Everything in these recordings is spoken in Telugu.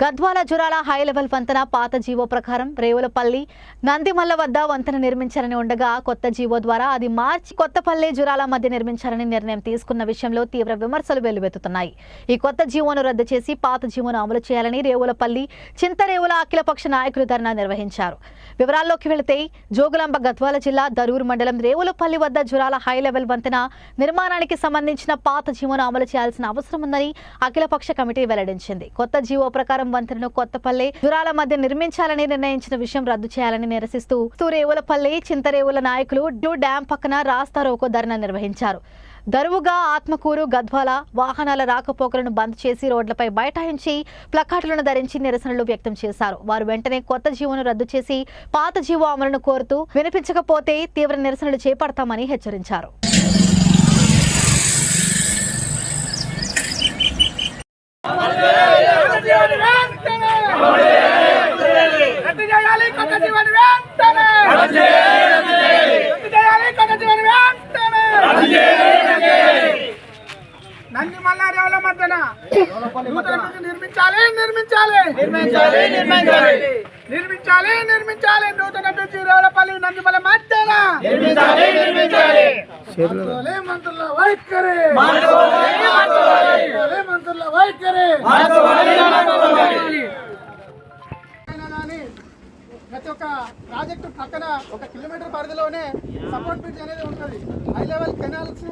గద్వాల జురాల హై లెవెల్ వంతెన పాత జీవో ప్రకారం రేవులపల్లి నందిమల్ల వద్ద వంతెన నిర్మించాలని ఉండగా కొత్త జీవో ద్వారా అది మార్చి కొత్తపల్లి జురాల మధ్య నిర్మించాలని నిర్ణయం తీసుకున్న విషయంలో తీవ్ర విమర్శలు వెల్లువెత్తుతున్నాయి. ఈ కొత్త జీవోను రద్దు చేసి పాత జీవోను అమలు చేయాలని రేవులపల్లి చింతరేవుల అఖిలపక్ష నాయకులు ధర్నా నిర్వహించారు. వివరాల్లోకి వెళితే జోగులాంబ గద్వాల జిల్లా దరూరు మండలం రేవులపల్లి వద్ద జురాల హై లెవెల్ వంతెన నిర్మాణానికి సంబంధించిన పాత జీవోను అమలు చేయాల్సిన అవసరం ఉందని అఖిలపక్ష కమిటీ వెల్లడించింది. కొత్త జీవో ప్రకారం వంతెనను కొత్తపల్లి జురాల మధ్య నిర్మించాలని నిర్ణయించిన విషయం రద్దు చేయాలని నిరసిస్తూ రేవులపల్లి చింతరేవుల నాయకులు డ్యాం పక్కన రాస్తారోకో ధర్నా నిర్వహించారు. దరువుగా ఆత్మకూరు గద్వాల వాహనాల రాకపోకలను బంద్ చేసి రోడ్లపై బైఠాయించి ప్లకార్డులను ధరించి నిరసనలు వ్యక్తం చేశారు. వారు వెంటనే కొత్త జీవోను రద్దు చేసి పాత జీవో అమలును కోరుతూ వినిపించకపోతే తీవ్ర నిరసనలు చేపడతామని హెచ్చరించారు. నందిమల్ల రేవుల మధ్యన నిర్మించాలి నూతన బ్రిడ్జి రేవులపల్లి నందిమల్ల మధ్యన మంత్రుల వైఖరి మంత్రుల వైఖరి ప్రతి ఒక్క ప్రాజెక్టు పక్కన 1 కిలోమీటర్ పరిధిలోనే సపోర్ట్ బ్రిడ్జ్ అనేది ఉంటుంది. హై లెవెల్ కెనాల్స్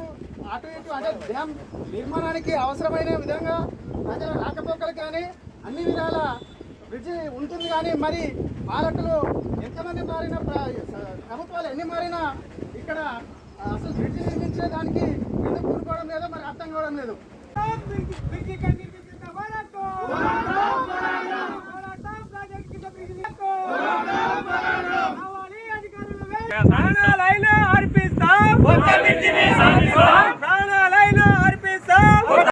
అటు ఇటు అంటే డ్యామ్ నిర్మాణానికి అవసరమైన విధంగా ప్రజల రాకపోకలు కానీ అన్ని విధాల బ్రిడ్జి ఉంటుంది. కానీ మరి పాలకులు ఎంతమంది మారినా ప్రభుత్వాలు ఎన్ని మారినా ఇక్కడ అసలు బ్రిడ్జి నిర్మించేదానికి ఎందుకు కూరుకోవడం లేదో మరి అర్థం కావడం లేదు. ప్రాణాలైనా అర్పిస్తాం.